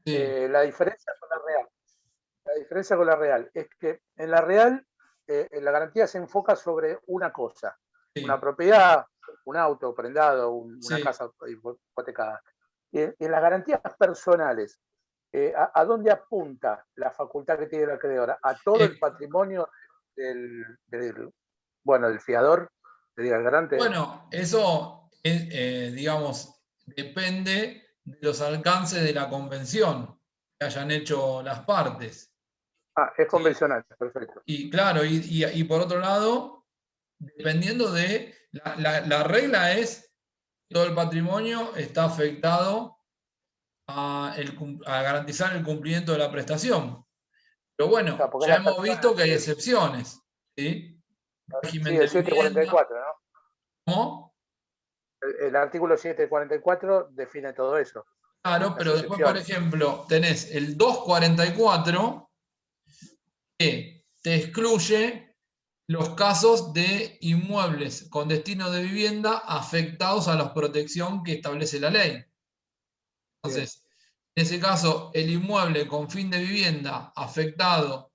Sí, La diferencia con la real. La diferencia con la real es que en la real la garantía se enfoca sobre una cosa, una sí, propiedad, un auto prendado, una sí. casa hipotecada. Y en las garantías personales, ¿a dónde apunta la facultad que tiene el acreedor? ¿A todo el Eh, patrimonio bueno, del fiador, del garante? bueno, eso es, digamos, depende de los alcances de la convención que hayan hecho las partes. Ah, es ¿Sí? convencional, perfecto. Y claro, y por otro lado, dependiendo de la regla es todo el patrimonio está afectado a garantizar el cumplimiento de la prestación. Pero O sea, bueno, porque ya la hemos persona, visto que hay excepciones. ¿Sí? sí, Régimen de el vivienda. 744, ¿no? ¿Cómo? El artículo 744 define todo eso, Claro, las pero después, por excepciones. ejemplo, tenés el 244 que te excluye los casos de inmuebles con destino de vivienda afectados a la protección que establece la ley. Bien. Entonces, en ese caso, el inmueble con fin de vivienda afectado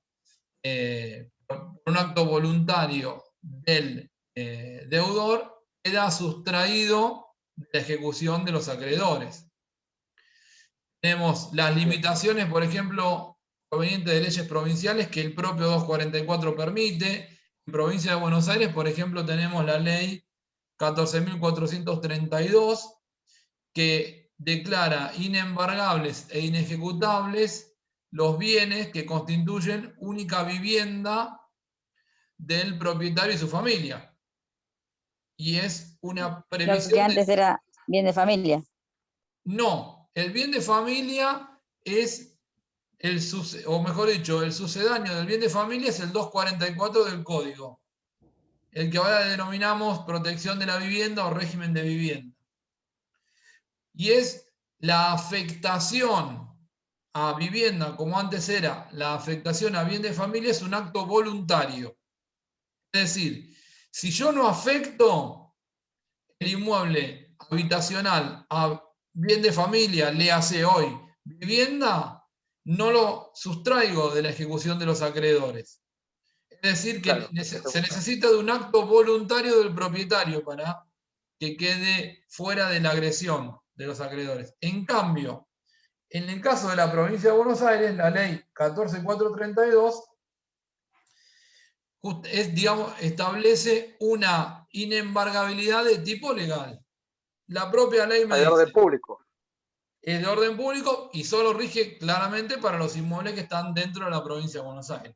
por un acto voluntario del deudor queda sustraído de la ejecución de los acreedores. Tenemos las Bien. limitaciones, por ejemplo, provenientes de leyes provinciales que el propio 244 permite. En provincia de Buenos Aires, por ejemplo, tenemos la ley 14.432 que declara inembargables e inejecutables los bienes que constituyen única vivienda del propietario y su familia. Y es una Lo que previsión de... antes era bien de familia. No, el bien de familia es o mejor dicho, el sucedáneo del bien de familia es el 244 del Código, el que ahora denominamos protección de la vivienda o régimen de vivienda. Y es la afectación a vivienda, como antes era la afectación a bien de familia, es un acto voluntario. Es decir, si yo no afecto el inmueble habitacional a bien de familia, le hace hoy vivienda, no lo sustraigo de la ejecución de los acreedores. Es decir, que Claro, se necesita de un acto voluntario del propietario para que quede fuera de la agresión de los acreedores. En cambio, en el caso de la provincia de Buenos Aires, la ley 14.432 digamos, establece una inembargabilidad de tipo legal. La propia ley me de orden dice, público. es de orden público y solo rige claramente para los inmuebles que están dentro de la provincia de Buenos Aires.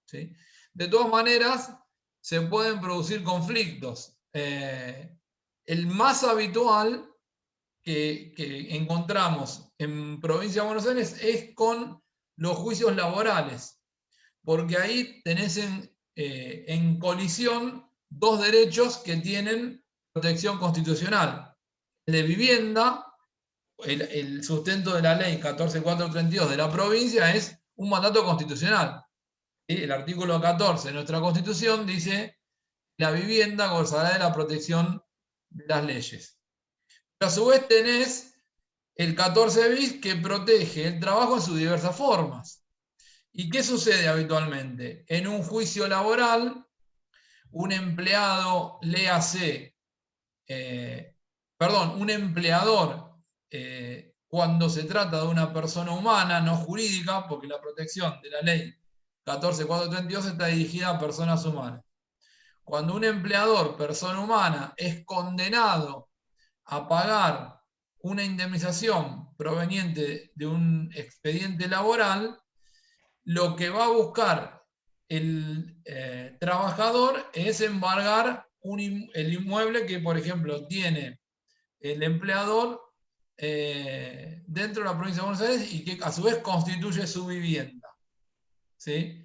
¿Sí? De todas maneras, se pueden producir conflictos. El más habitual que encontramos en provincia de Buenos Aires es con los juicios laborales, porque ahí tenés en colisión dos derechos que tienen protección constitucional. El de vivienda, el sustento de la ley 14.432 de la provincia es un mandato constitucional. ¿Sí? El artículo 14 de nuestra Constitución dice la vivienda gozará de la protección de las leyes. Pero a su vez tenés el 14 bis que protege el trabajo en sus diversas formas. ¿Y qué sucede habitualmente? En un juicio laboral, un empleado, léase, perdón, un empleador, cuando se trata de una persona humana, no jurídica, porque la protección de la ley 14.432 está dirigida a personas humanas. Cuando un empleador, persona humana, es condenado a pagar una indemnización proveniente de un expediente laboral, lo que va a buscar el trabajador es embargar el inmueble que, por ejemplo, tiene el empleador dentro de la provincia de Buenos Aires y que a su vez constituye su vivienda. ¿Sí?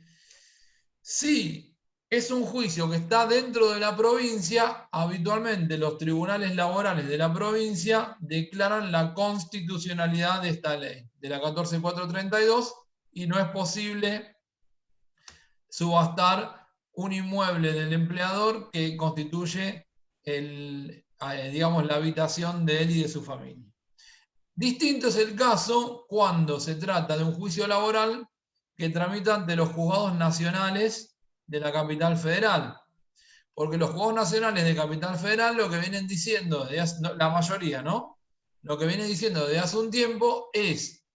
Si es un juicio que está dentro de la provincia, habitualmente los tribunales laborales de la provincia declaran la constitucionalidad de esta ley, de la 14.432, y no es posible subastar un inmueble del empleador que constituye digamos, la habitación de él y de su familia. Distinto es el caso cuando se trata de un juicio laboral que tramita ante los juzgados nacionales de la capital federal. Porque los juzgados nacionales de capital federal lo que vienen diciendo, la mayoría, ¿no? Lo que viene diciendo desde hace un tiempo es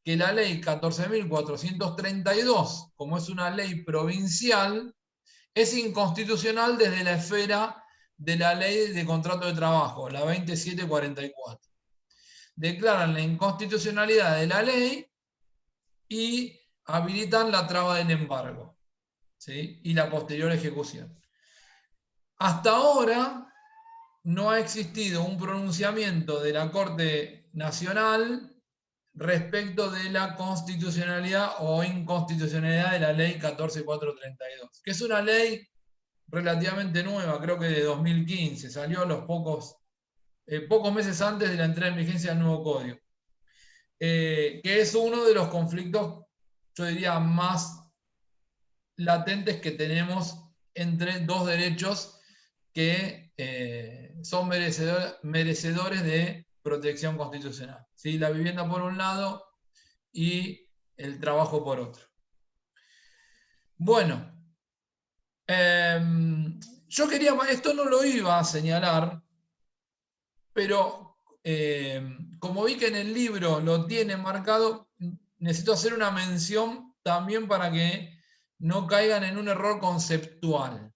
que la ley 14.432, como es una ley provincial, es inconstitucional desde la esfera de la ley de contrato de trabajo, la 2744. Declaran la inconstitucionalidad de la ley y habilitan la traba del embargo, ¿sí? Y la posterior ejecución. Hasta ahora no ha existido un pronunciamiento de la Corte Nacional respecto de la constitucionalidad o inconstitucionalidad de la ley 14.432, que es una ley relativamente nueva, creo que de 2015, salió a los pocos meses antes de la entrada en vigencia del nuevo código, que es uno de los conflictos, yo diría, más latentes que tenemos entre dos derechos que son merecedores de protección constitucional, ¿sí? La vivienda por un lado y el trabajo por otro. Bueno, yo quería, esto no lo iba a señalar, pero como vi que en el libro lo tiene marcado, necesito hacer una mención también para que no caigan en un error conceptual.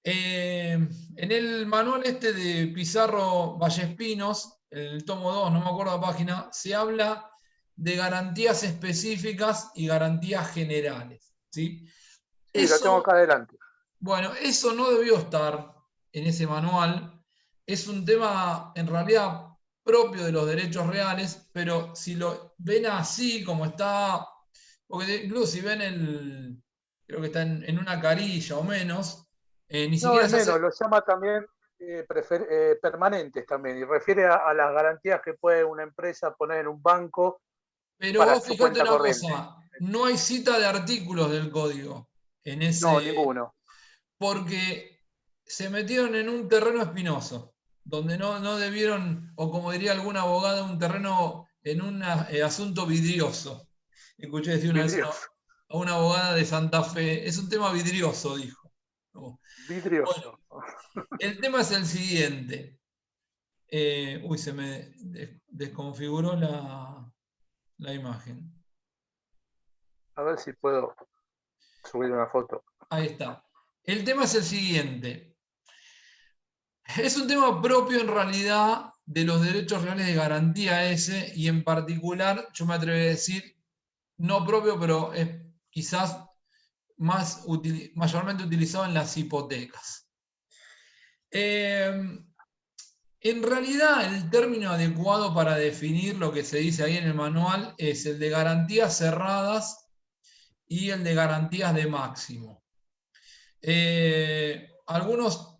En el manual este de Pizarro Vallespinos, el tomo 2, no me acuerdo la página, se habla de garantías específicas y garantías generales, ¿sí? Sí, lo tengo acá adelante. Bueno, eso no debió estar en ese manual. Es un tema en realidad propio de los derechos reales, pero si lo ven así como está, porque incluso si ven creo que está en una carilla o menos, ni No, siquiera es se hace. menos, lo llama también permanentes también, y refiere a las garantías que puede una empresa poner en un banco Pero para vos su fijate cuenta una corriente. cosa, no hay cita de artículos del código en No, ese, ninguno. porque se metieron en un terreno espinoso, donde no debieron, o como diría algún abogado, un terreno en un asunto vidrioso. Escuché decir una vez Vidrioso. a una abogada de Santa Fe, es un tema vidrioso, dijo. Vidrioso. Bueno, el tema es el siguiente. Se me desconfiguró la imagen. A ver si puedo subir una foto. Ahí está. El tema es el siguiente. Es un tema propio en realidad de los derechos reales de garantía ese, y en particular, yo me atrevería a decir, no propio, pero es quizás mayormente utilizado en las hipotecas. En realidad, el término adecuado para definir lo que se dice ahí en el manual es el de garantías cerradas y el de garantías de máximo. Algunos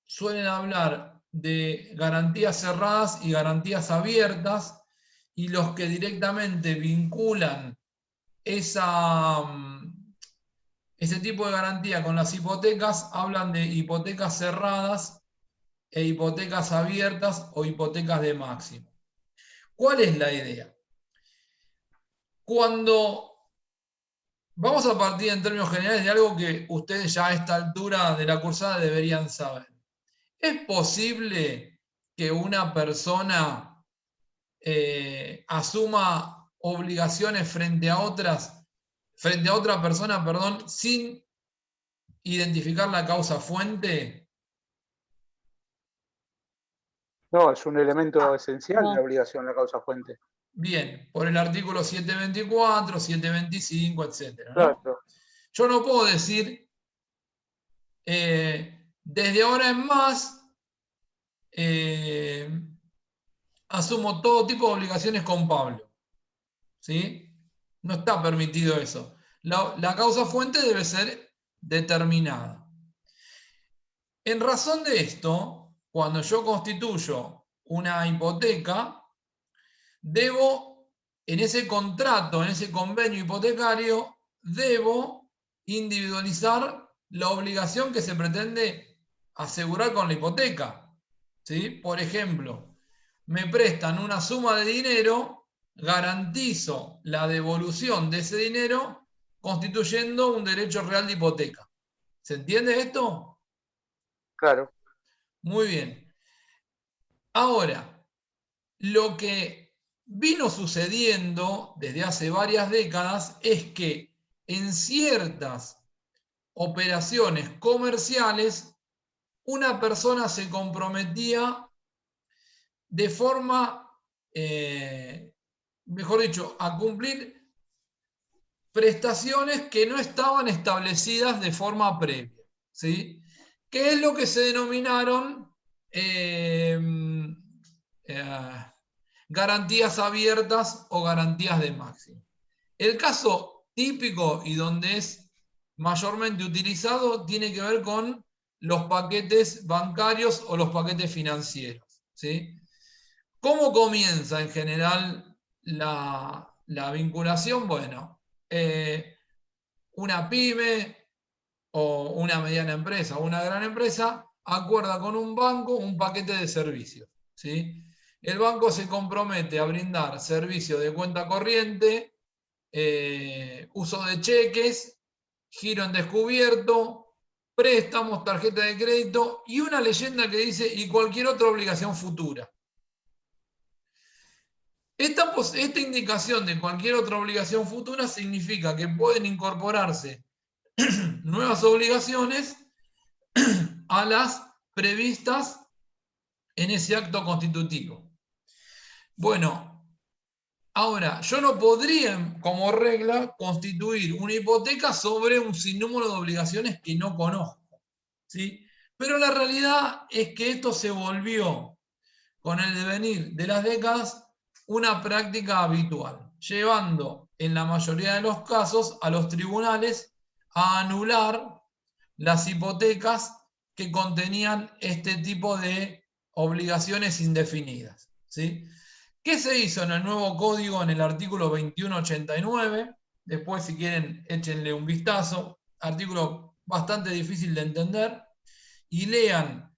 suelen hablar de garantías cerradas y garantías abiertas, y los que directamente vinculan ese tipo de garantía con las hipotecas hablan de hipotecas cerradas e hipotecas abiertas o hipotecas de máximo. ¿Cuál es la idea? Vamos a partir en términos generales de algo que ustedes ya a esta altura de la cursada deberían saber. ¿Es posible que una persona asuma obligaciones frente a otra persona, perdón, sin identificar la causa fuente? No, es un elemento esencial de la No. obligación, la causa fuente. Bien, por el artículo 724, 725, etc., ¿no? Claro. Yo no puedo decir, desde ahora en más, asumo todo tipo de obligaciones con Pablo, ¿sí? No está permitido eso. La causa fuente debe ser determinada. En razón de esto, cuando yo constituyo una hipoteca, debo, en ese contrato, en ese convenio hipotecario, debo individualizar la obligación que se pretende asegurar con la hipoteca, ¿sí? Por ejemplo, me prestan una suma de dinero, garantizo la devolución de ese dinero constituyendo un derecho real de hipoteca. ¿Se entiende esto? Claro. Muy bien. Ahora, lo que vino sucediendo desde hace varias décadas es que en ciertas operaciones comerciales una persona se comprometía de forma, mejor dicho, a cumplir prestaciones que no estaban establecidas de forma previa, ¿sí? Que es lo que se denominaron garantías abiertas o garantías de máximo. El caso típico y donde es mayormente utilizado tiene que ver con los paquetes bancarios o los paquetes financieros, ¿sí? ¿Cómo comienza en general la vinculación? Bueno, una pyme o una mediana empresa o una gran empresa acuerda con un banco un paquete de servicios, ¿sí? El banco se compromete a brindar servicio de cuenta corriente, uso de cheques, giro en descubierto, préstamos, tarjeta de crédito y una leyenda que dice y cualquier otra obligación futura. Esta indicación de cualquier otra obligación futura significa que pueden incorporarse nuevas obligaciones a las previstas en ese acto constitutivo. Bueno, ahora, yo no podría, como regla, constituir una hipoteca sobre un sinnúmero de obligaciones que no conozco, ¿sí? Pero la realidad es que esto se volvió, con el devenir de las décadas, una práctica habitual, llevando en la mayoría de los casos a los tribunales a anular las hipotecas que contenían este tipo de obligaciones indefinidas, ¿sí? ¿Qué se hizo en el nuevo código en el artículo 2189? Después, si quieren, échenle un vistazo. Artículo bastante difícil de entender. Y lean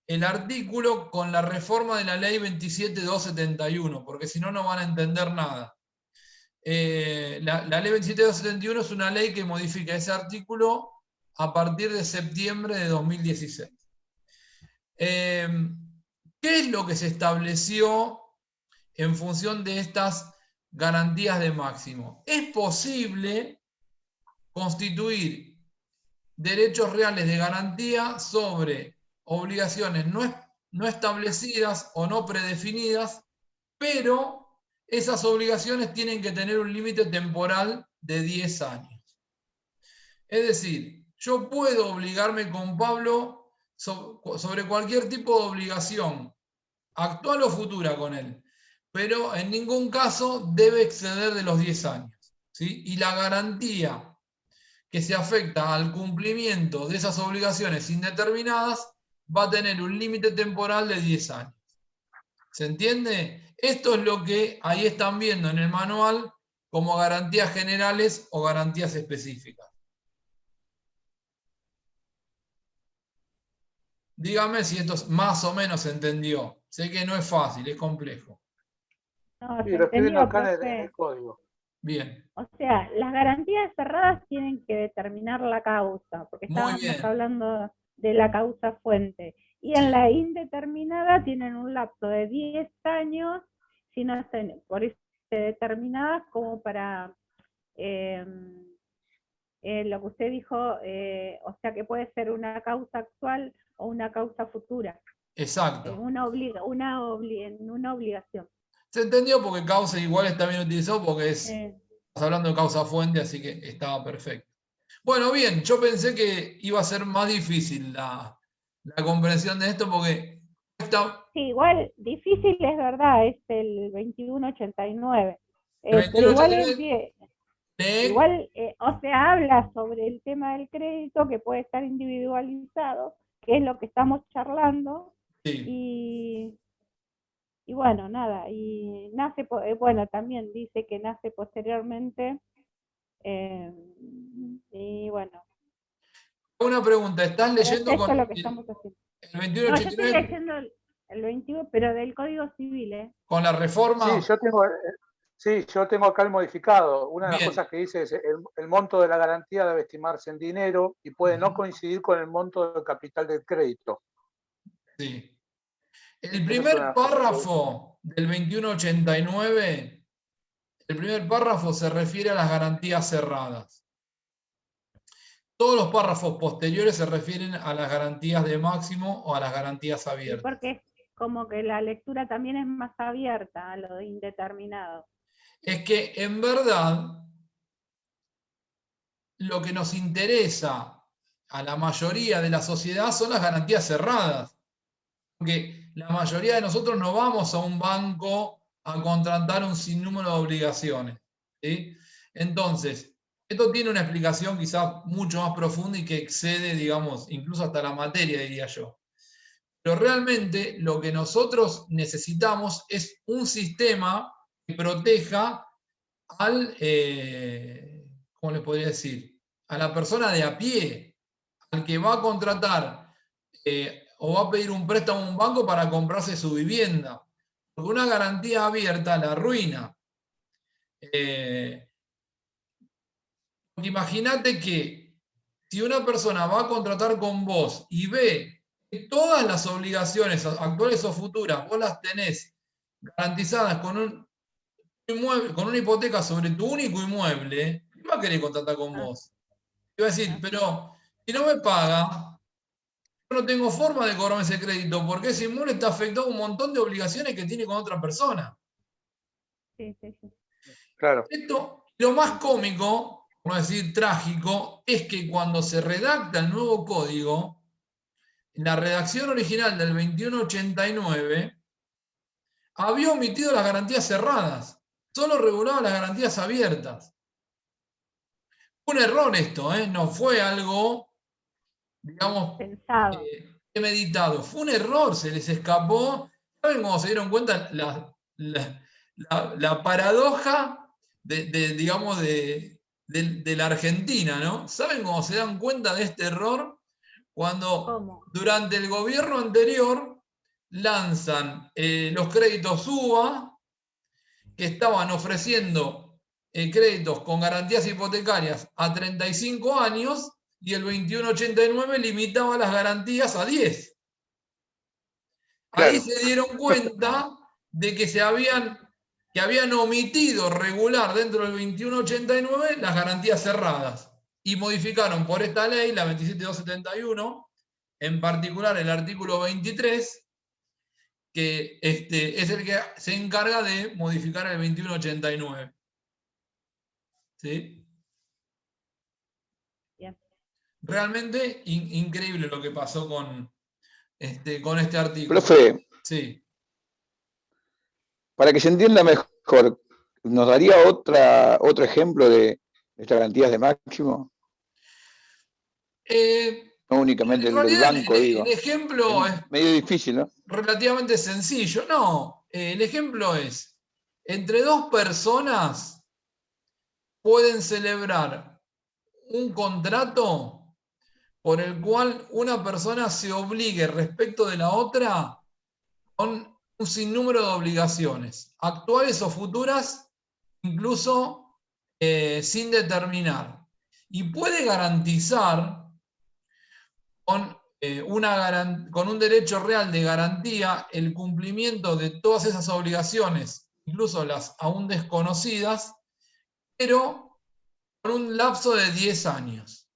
el artículo con la reforma de la ley 27271, porque si no, no van a entender nada. La ley 27271 es una ley que modifica ese artículo a partir de septiembre de 2016. ¿Qué es lo que se estableció en función de estas garantías de máximo? Es posible constituir derechos reales de garantía sobre obligaciones no establecidas o no predefinidas, pero esas obligaciones tienen que tener un límite temporal de 10 años. Es decir, yo puedo obligarme con Pablo sobre cualquier tipo de obligación, actual o futura con él, pero en ningún caso debe exceder de los 10 años, ¿sí? Y la garantía que se afecta al cumplimiento de esas obligaciones indeterminadas va a tener un límite temporal de 10 años. ¿Se entiende? Esto es lo que ahí están viendo en el manual como garantías generales o garantías específicas. Dígame si esto más o menos se entendió. Sé que no es fácil, es complejo. No, Sí, se lo estoy viendo entendió, acá en profe. el código. Bien, O sea, las garantías cerradas tienen que determinar la causa, porque muy estábamos bien. hablando de la causa fuente. Y en Sí. la indeterminada tienen un lapso de 10 años, si no estén por eso determinadas como para lo que usted dijo, o sea que puede ser una causa actual o una causa futura, Exacto. una obligación. Se entendió porque causa igual está bien utilizado porque estás hablando de causa fuente, así que estaba perfecto. Bueno, bien, yo pensé que iba a ser más difícil la comprensión de esto porque Sí, igual difícil es verdad, es el 2189. el Pero igual 2189 o sea, habla sobre el tema del crédito que puede estar individualizado, que es lo que estamos charlando, sí. y bueno, nada, y nace, bueno, también dice que nace posteriormente, y bueno. Una pregunta, ¿estás Pero leyendo esto con es lo que el estamos haciendo. No, yo estoy 2189? leyendo el El 21, pero del Código Civil, ¿eh? Con la reforma. Sí, yo tengo acá el modificado. Una de las Bien. cosas que dice es el monto de la garantía debe estimarse en dinero y puede no coincidir con el monto del capital del crédito. Sí. El primer párrafo del 2189, el primer párrafo se refiere a las garantías cerradas. Todos los párrafos posteriores se refieren a las garantías de máximo o a las garantías Sí, abiertas. porque es como que la lectura también es más abierta a lo de indeterminado. Es que en verdad lo que nos interesa a la mayoría de la sociedad son las garantías cerradas. Porque la mayoría de nosotros no vamos a un banco a contratar un sinnúmero de obligaciones, ¿sí? Entonces, esto tiene una explicación quizás mucho más profunda y que excede, digamos, incluso hasta la materia, diría yo. Pero realmente lo que nosotros necesitamos es un sistema que proteja al, ¿cómo le podría decir? A la persona de a pie, al que va a contratar o va a pedir un préstamo a un banco para comprarse su vivienda. Porque una garantía abierta la arruina. Imagínate que si una persona va a contratar con vos y ve que todas las obligaciones actuales o futuras vos las tenés garantizadas con un inmueble, con una hipoteca sobre tu único inmueble, ¿qué va a querer contratar con vos? Te va a decir, pero si no me paga, yo no tengo forma de cobrarme ese crédito porque ese inmueble está afectado a un montón de obligaciones que tiene con otra persona. Sí, sí, sí. Claro. Esto, lo más cómico, por no decir trágico, es que cuando se redacta el nuevo código, en la redacción original del 2189, había omitido las garantías cerradas, solo regulaba las garantías abiertas. Fue un error esto, no fue algo, digamos, Pensado. meditado, fue un error, se les escapó. ¿Saben cómo se dieron cuenta la paradoja digamos, de la Argentina, ¿no? ¿Saben cómo se dan cuenta de este error? Cuando ¿Cómo? durante el gobierno anterior lanzan los créditos UBA, que estaban ofreciendo créditos con garantías hipotecarias a 35 años, y el 2189 limitaba las garantías a 10. Ahí Claro. se dieron cuenta de que habían omitido regular dentro del 2189 las garantías cerradas y modificaron por esta ley, la 27271, en particular el artículo 23, que es el que se encarga de modificar el 2189. ¿Sí? Bien. Realmente increíble lo que pasó con este artículo. Profe, Sí. para que se entienda mejor, ¿nos daría otro ejemplo de estas garantías de máximo? No únicamente En el del realidad, banco, digo. el ejemplo es Medio difícil, ¿no? relativamente sencillo. No, el ejemplo es, entre dos personas pueden celebrar un contrato por el cual una persona se obligue respecto de la otra con un sinnúmero de obligaciones, actuales o futuras, incluso sin determinar. Y puede garantizar con un derecho real de garantía el cumplimiento de todas esas obligaciones, incluso las aún desconocidas, pero con un lapso de 10 años.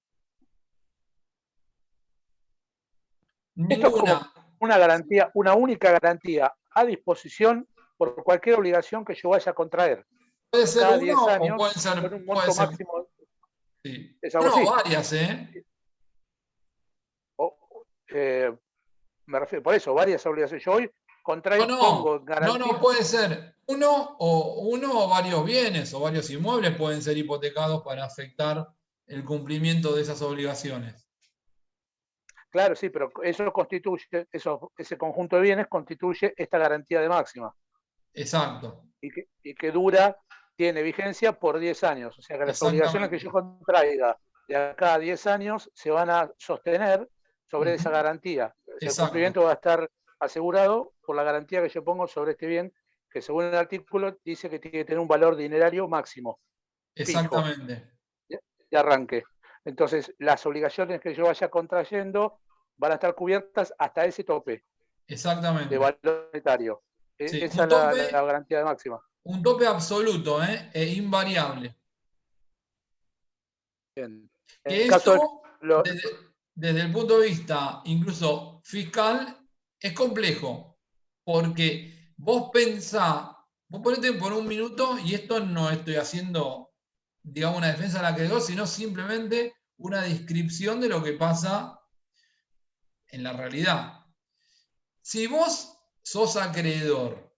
Esto es como una garantía, una única garantía a disposición por cualquier obligación que yo vaya a contraer. Puede ser Cada uno 10 años, o puede ser, con un monto máximo. Sí. Es algo No, así. varias, Me refiero, por eso, varias obligaciones. Yo hoy pongo garantía. No, puede ser uno o varios bienes o varios inmuebles pueden ser hipotecados para afectar el cumplimiento de esas obligaciones. Claro, sí, pero eso constituye, ese conjunto de bienes constituye esta garantía de máxima. Exacto. Y que dura, tiene vigencia por 10 años. O sea que las obligaciones que yo contraiga de acá a 10 años se van a sostener sobre esa garantía. O sea, el cumplimiento va a estar asegurado por la garantía que yo pongo sobre este bien, que según el artículo dice que tiene que tener un valor dinerario máximo, fijo, Exactamente. de arranque. Entonces, las obligaciones que yo vaya contrayendo van a estar cubiertas hasta ese tope de Exactamente. valor monetario. Sí, Esa es la garantía máxima. un tope absoluto, e invariable. Bien. Que En caso de esto, desde el punto de vista incluso fiscal, es complejo, porque vos ponete por un minuto, y esto no estoy haciendo, digamos, una defensa del acreedor, sino simplemente una descripción de lo que pasa en la realidad. Si vos sos acreedor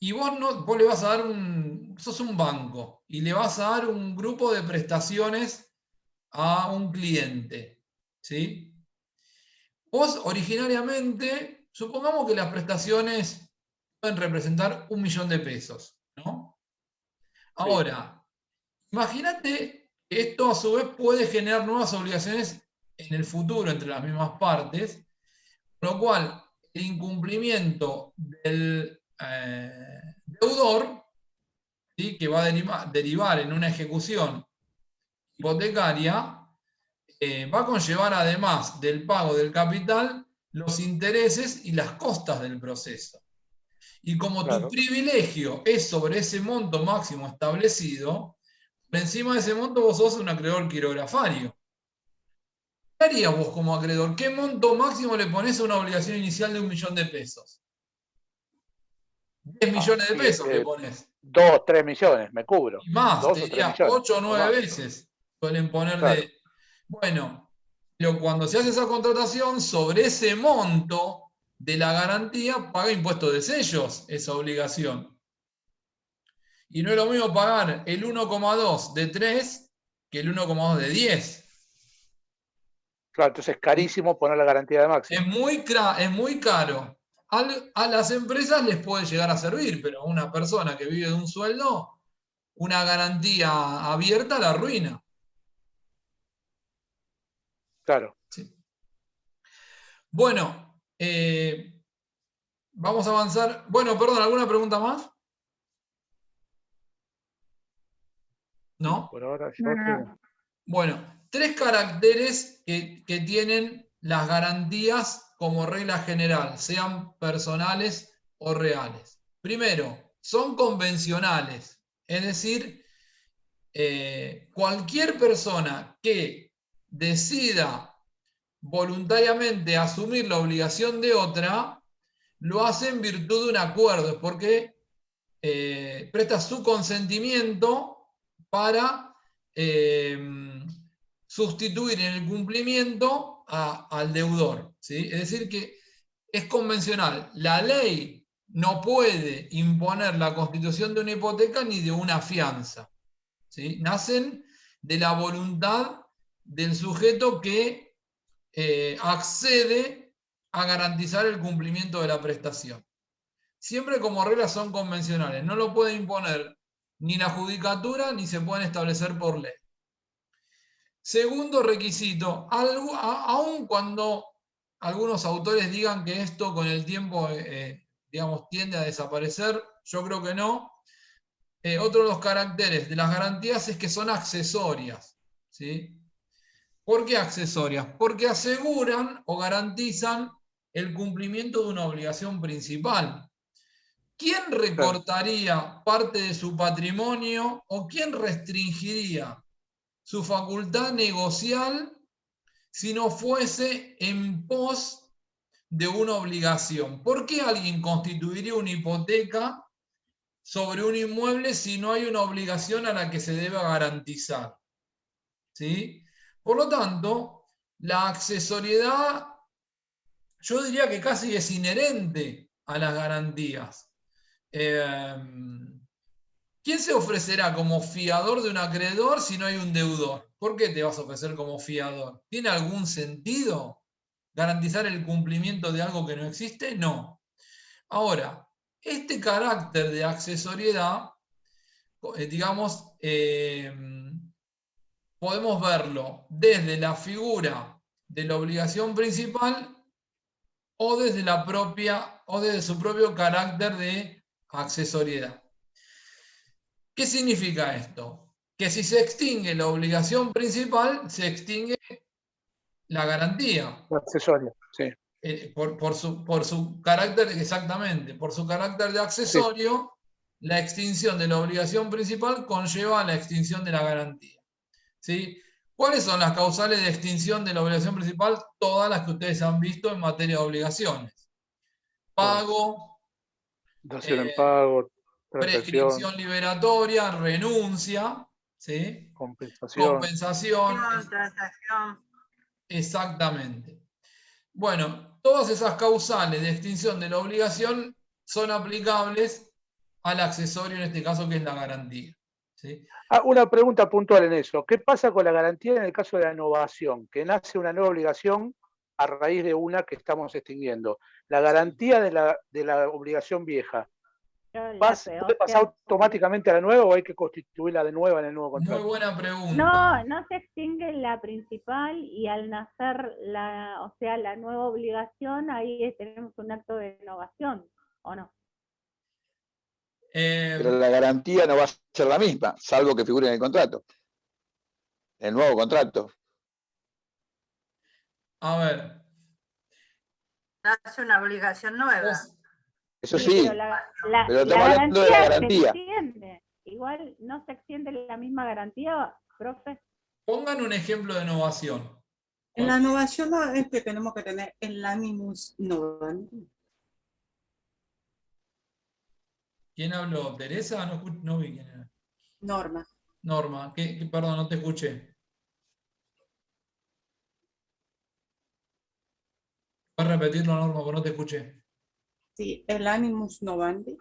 y vos le vas a dar sos un banco y le vas a dar un grupo de prestaciones a un cliente, ¿sí? Vos originariamente, supongamos que las prestaciones pueden representar 1.000.000 de pesos, ¿no? Ahora, imagínate que esto a su vez puede generar nuevas obligaciones en el futuro entre las mismas partes, con lo cual el incumplimiento del deudor, ¿sí?, que va a derivar en una ejecución hipotecaria, va a conllevar, además del pago del capital, los intereses y las costas del proceso. Y como tu privilegio es sobre ese monto máximo establecido, por encima de ese monto vos sos un acreedor quirografario. ¿Qué harías vos como acreedor? ¿Qué monto máximo le pones a una obligación inicial de 1.000.000 de pesos? 10 millones de pesos le pones. 2, 3 millones, me cubro. Y más, 2 te o 3 diría millones. 8 o 9 veces suelen poner de... Bueno, pero cuando se hace esa contratación, sobre ese monto de la garantía, paga impuestos de sellos esa obligación. Y no es lo mismo pagar el 1,2 de 3 que el 1,2 de 10. Claro, entonces es carísimo poner la garantía de máximo. Es muy caro. A las empresas les puede llegar a servir, pero a una persona que vive de un sueldo, una garantía abierta la arruina. Claro. Sí. Bueno, vamos a avanzar. Bueno, perdón, ¿alguna pregunta más? ¿No? Por ahora yo No. Bueno, 3 caracteres que tienen las garantías como regla general, sean personales o reales. Primero, son convencionales, es decir, cualquier persona que decida voluntariamente asumir la obligación de otra, lo hace en virtud de un acuerdo, es porque presta su consentimiento para sustituir en el cumplimiento al deudor, ¿sí? Es decir, que es convencional. La ley no puede imponer la constitución de una hipoteca ni de una fianza, ¿sí? Nacen de la voluntad del sujeto que accede a garantizar el cumplimiento de la prestación. Siempre como reglas son convencionales, no lo puede imponer ni la judicatura ni se pueden establecer por ley. Segundo requisito, aun cuando algunos autores digan que esto con el tiempo digamos, tiende a desaparecer, yo creo que no. Otro de los caracteres de las garantías es que son accesorias, ¿sí? ¿Por qué accesorias? Porque aseguran o garantizan el cumplimiento de una obligación principal. ¿Quién recortaría parte de su patrimonio o quién restringiría su facultad negocial si no fuese en pos de una obligación? ¿Por qué alguien constituiría una hipoteca sobre un inmueble si no hay una obligación a la que se deba garantizar? ¿Sí? Por lo tanto, la accesoriedad yo diría que casi es inherente a las garantías. ¿Quién se ofrecerá como fiador de un acreedor si no hay un deudor? ¿Por qué te vas a ofrecer como fiador? ¿Tiene algún sentido garantizar el cumplimiento de algo que no existe? No. Ahora, este carácter de accesoriedad, digamos, podemos verlo desde la figura de la obligación principal o desde su propio carácter de accesoriedad. ¿Qué significa esto? Que si se extingue la obligación principal, se extingue la garantía. Accesorio, sí. Por su carácter, exactamente, por su carácter de accesorio, la extinción de la obligación principal conlleva la extinción de la garantía. ¿Sí? ¿Cuáles son las causales de extinción de la obligación principal? Todas las que ustedes han visto en materia de obligaciones. Pago, Dación en pago, transacción, prescripción liberatoria, renuncia, ¿sí? compensación. Transacción. Exactamente. Bueno, todas esas causales de extinción de la obligación son aplicables al accesorio, en este caso, que es la garantía. ¿Sí? Una pregunta puntual en eso. ¿Qué pasa con la garantía en el caso de la innovación? Que nace una nueva obligación a raíz de una que estamos extinguiendo. La garantía de la obligación vieja, ¿puede pasar automáticamente a la nueva o hay que constituirla de nueva en el nuevo contrato? Muy buena pregunta. No se extingue la principal y al nacer la nueva obligación, ahí tenemos un acto de innovación, ¿o no? Pero la garantía no va a ser la misma, salvo que figure en el contrato. En el nuevo contrato. A ver. Hace una obligación nueva. Eso sí, pero estamos hablando de la garantía. Igual no se extiende la misma garantía, profe. Pongan un ejemplo de innovación. En la innovación tenemos que tener el animus novandi. ¿Quién habló? ¿Teresa? No vi quién era. Norma. Norma, perdón, no te escuché. ¿Puedes repetirlo, Norma, porque no te escuché? Sí, el animus novandi.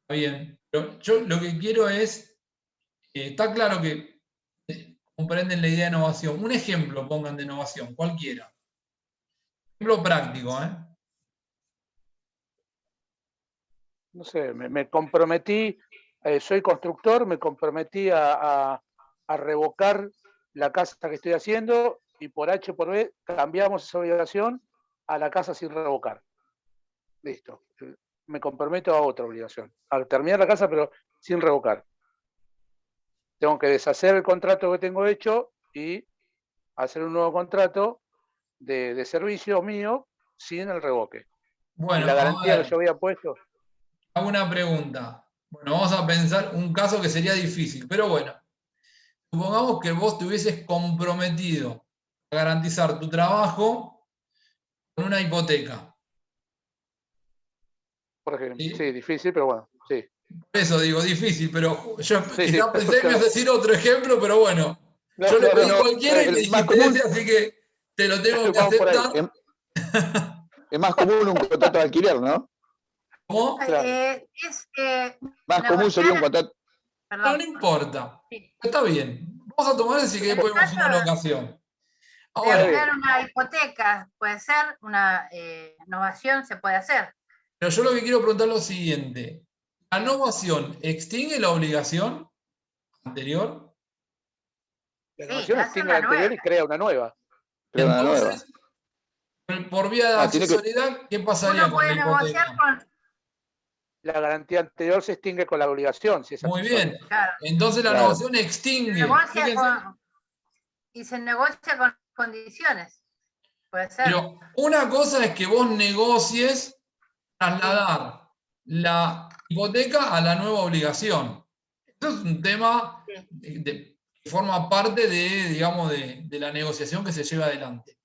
Está bien, pero yo lo que quiero es, está claro que comprenden la idea de innovación. Un ejemplo pongan de innovación, cualquiera. Ejemplo práctico, ¿eh? No sé, me comprometí, soy constructor, me comprometí a revocar la casa que estoy haciendo y por H por B cambiamos esa obligación a la casa sin revocar. Listo. Me comprometo a otra obligación. A terminar la casa, pero sin revocar. Tengo que deshacer el contrato que tengo hecho y hacer un nuevo contrato de servicio mío sin el revoque. Bueno, ¿y la garantía que yo había puesto? Hago una pregunta. Bueno, vamos a pensar un caso que sería difícil, pero bueno. Supongamos que vos te hubieses comprometido a garantizar tu trabajo con una hipoteca. Por ejemplo, sí, difícil, pero bueno, sí. Por eso digo difícil, pero yo sí, pensé que ibas a decir otro ejemplo, pero bueno. Yo le pedí cualquiera y me dijiste ese, así que te lo tengo que aceptar. Es más común un contrato de alquiler, ¿no? ¿Cómo? Más común sería un contrato. No importa. Está bien. Vamos a tomar si que podemos una locación. Ahora, tener una hipoteca puede ser, una innovación se puede hacer. Pero yo lo que quiero preguntar es lo siguiente. ¿La innovación extingue la obligación anterior? La innovación extingue la anterior y crea una nueva. Entonces, por vía de accesoriedad, ¿qué pasaría con la hipoteca? La garantía anterior se extingue con la obligación. Si es muy bien. Claro. Entonces la innovación extingue. Y se negocia con condiciones. Puede ser. Pero una cosa es que vos negocies trasladar la hipoteca a la nueva obligación. Esto es un tema que forma parte de, digamos, de la negociación que se lleva adelante.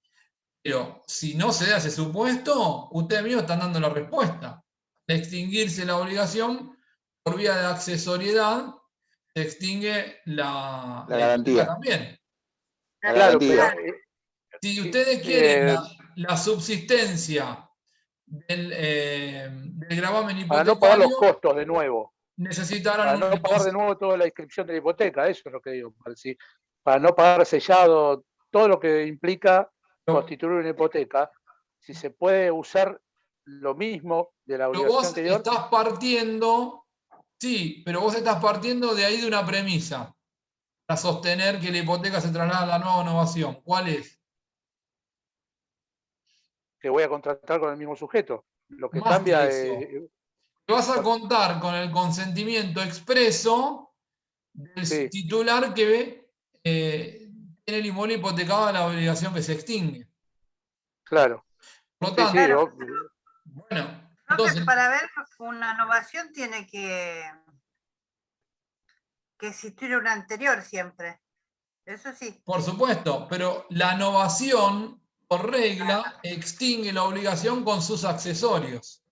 Pero si no se da ese supuesto, ustedes mismos están dando la respuesta. De extinguirse la obligación por vía de accesoriedad, se extingue la garantía también. Claro, pero si ustedes quieren la subsistencia del gravamen hipotecario, para no pagar los costos de nuevo, necesitarán para no pagar de nuevo toda la inscripción de la hipoteca, eso es lo que digo, para no pagar sellado, todo lo que implica constituir una hipoteca, si se puede usar lo mismo de la obligación anterior. Estás partiendo, sí, pero vos estás partiendo de ahí de una premisa para sostener que la hipoteca se traslada a la nueva innovación. ¿Cuál es? que voy a contratar con el mismo sujeto. Lo que Más cambia que eso. Vas a contar con el consentimiento expreso del Sí. titular que tiene el inmueble hipotecado a la obligación que se extingue. Claro. Por lo Sí, tanto, sí, Claro. bueno, Creo entonces, que para ver una novación tiene que existir una anterior siempre. Eso sí. por supuesto, pero la novación, por regla, extingue la obligación con sus accesorios.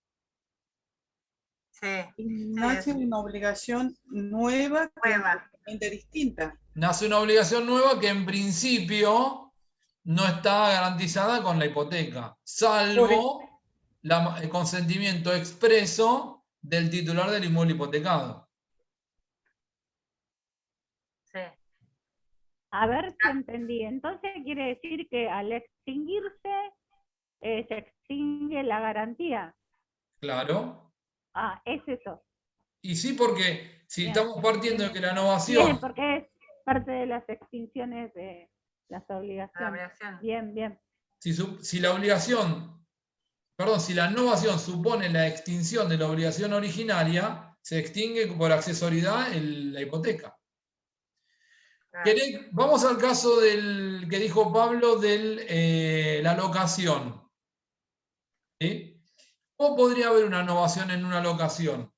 Sí. Y nace una obligación nueva que es Nueva. totalmente distinta. Nace una obligación nueva que en principio no está garantizada con la hipoteca, salvo el consentimiento expreso del titular del inmueble hipotecado. Sí. A ver si entendí. Entonces quiere decir que al extinguirse se extingue la garantía. Claro. Ah, es eso. Y sí, porque si Bien. estamos partiendo de que la Bien, novación, porque es parte de las extinciones de las La obligaciones. obligación. Bien, bien. si la obligación, perdón, si la novación supone la extinción de la obligación originaria, se extingue por accesoridad la hipoteca. Claro. Vamos al caso del que dijo Pablo de la locación. ¿Sí? ¿Cómo podría haber una novación en una locación?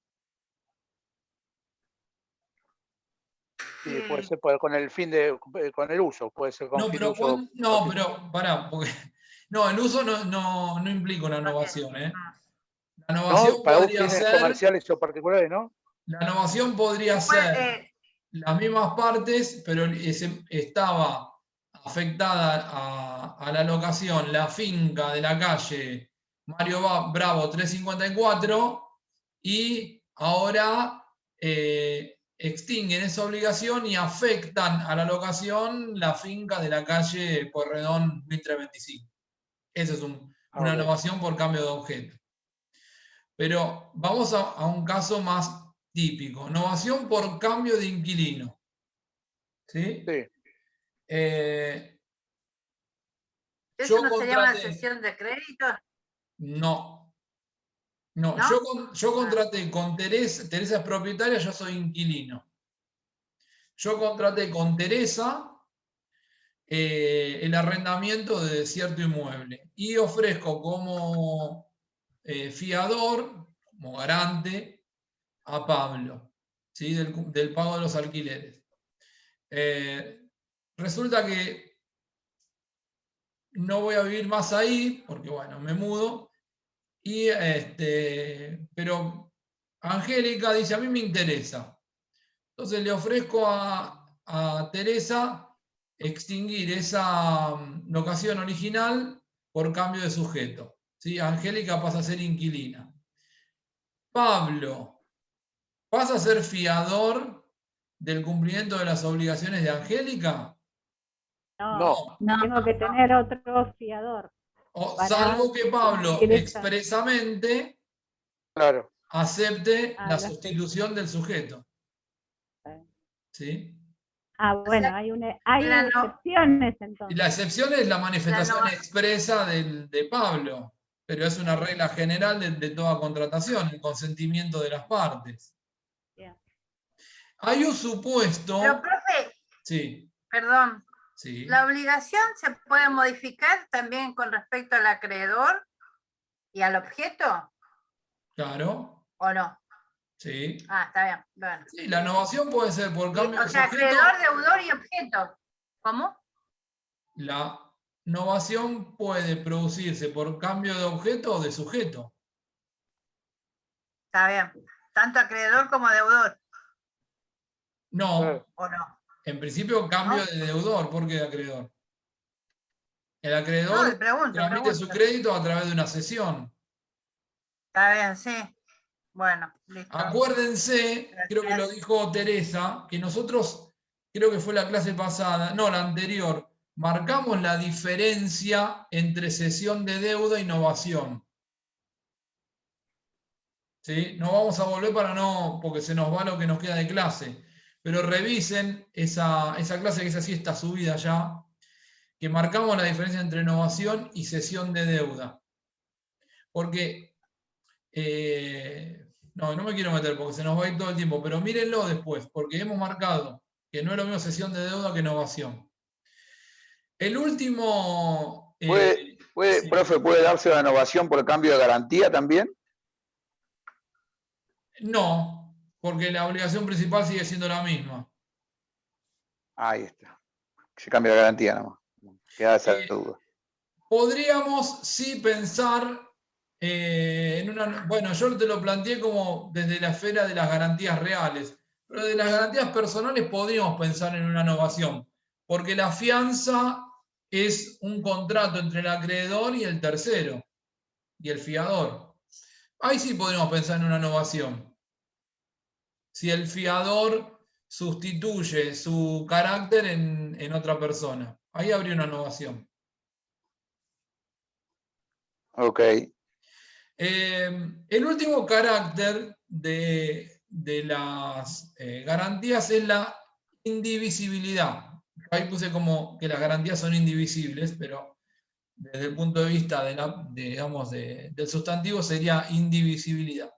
Sí, puede ser con el fin de, con el uso, puede ser con No, fin de pero, uso. pará, porque no, el uso no implica una novación, ¿eh? La novación No, para podría fines ser, comerciales o particulares, ¿no? la novación podría ser las mismas partes, pero estaba afectada a la locación la finca de la calle Mario Bravo 354 y ahora extinguen esa obligación y afectan a la locación la finca de la calle Porredón 1325. Esa es una Ok. novación por cambio de objeto. Pero vamos a un caso más típico. Novación por cambio de inquilino. ¿Sí? Sí. ¿Eso Yo no sería una contraté. cesión de crédito? No. No, ¿No? yo contraté con Teresa. Teresa es propietaria, yo soy inquilino. Yo contraté con Teresa el arrendamiento de cierto inmueble y ofrezco como fiador, como garante, a Pablo, ¿sí? del pago de los alquileres. Resulta que no voy a vivir más ahí, porque bueno, me mudo, pero Angélica dice, a mí me interesa. Entonces le ofrezco a Teresa extinguir esa locación original por cambio de sujeto. ¿Sí? Angélica pasa a ser inquilina. Pablo pasa a ser fiador del cumplimiento de las obligaciones de Angélica. No, No. tengo que tener otro fiador. Salvo que Pablo cumplir esa- expresamente Claro. acepte la lo sustitución del sujeto. ¿Sí? bueno, hay la no- excepciones Y entonces. la excepción es la manifestación La expresa de Pablo, pero es una regla general de toda contratación, el consentimiento de las partes. Bien. Hay un supuesto. Pero, profe, Sí, perdón, sí. ¿la obligación se puede modificar también con respecto al acreedor y al objeto Claro, o no? sí. Ah, está bien. Bueno. Sí, la innovación puede ser por cambio O de sea, sujeto. acreedor, deudor y objeto. ¿Cómo? La innovación puede producirse por cambio de objeto o de sujeto. Está bien. Tanto acreedor como deudor, No, ¿o no? en principio cambio ¿No? de deudor, ¿por qué de acreedor? El No, acreedor pregunto. tramite su crédito a través de una cesión. Está bien, sí. Bueno, listo. Acuérdense, creo que lo Gracias. dijo Teresa, que nosotros, creo que fue la clase pasada, no, la anterior, marcamos la diferencia entre cesión de deuda e innovación. ¿Sí? No vamos a volver porque se nos va lo que nos queda de clase. Pero revisen esa clase que es así, está subida ya, que marcamos la diferencia entre innovación y cesión de deuda. Porque, no me quiero meter porque se nos va a ir todo el tiempo, pero mírenlo después, porque hemos marcado que no es lo mismo cesión de deuda que innovación. El último... sí. Profe, ¿puede darse la innovación por cambio de garantía también? No, porque la obligación principal sigue siendo la misma. Ahí está. Se cambia la garantía nomás. Queda esa duda. Podríamos sí pensar en una... Bueno, yo te lo planteé como desde la esfera de las garantías reales, pero de las garantías personales podríamos pensar en una innovación, porque la fianza es un contrato entre el acreedor y el tercero, y el fiador. Ahí sí podríamos pensar en una innovación. Si el fiador sustituye su carácter en otra persona, ahí habría una innovación. Ok. El último carácter de las garantías es la indivisibilidad. Ahí puse como que las garantías son indivisibles, pero desde el punto de vista del sustantivo sería indivisibilidad.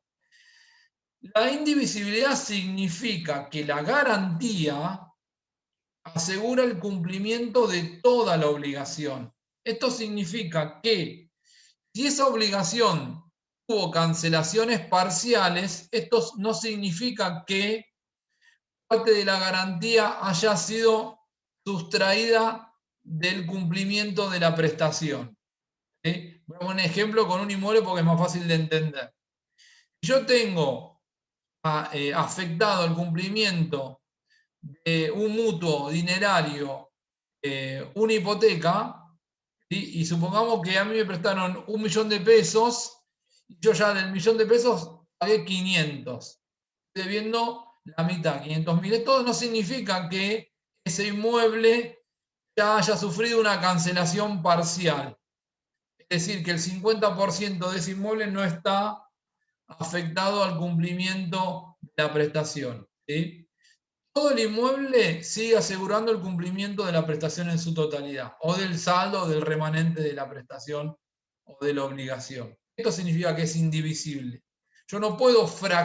La indivisibilidad significa que la garantía asegura el cumplimiento de toda la obligación. Esto significa que si esa obligación tuvo cancelaciones parciales, esto no significa que parte de la garantía haya sido sustraída del cumplimiento de la prestación. ¿Sí? Voy a poner un ejemplo con un inmueble porque es más fácil de entender. Yo tengo afectado el cumplimiento de un mutuo dinerario, una hipoteca, ¿sí? Y supongamos que a mí me prestaron 1 millón de pesos, y yo ya del 1 millón de pesos pagué 500, debiendo la mitad, 500.000. Esto no significa que ese inmueble ya haya sufrido una cancelación parcial. Es decir, que el 50% de ese inmueble no está afectado al cumplimiento de la prestación. ¿Sí? Todo el inmueble sigue asegurando el cumplimiento de la prestación en su totalidad, o del saldo o del remanente de la prestación o de la obligación. Esto significa que es indivisible. Yo no puedo fraccionar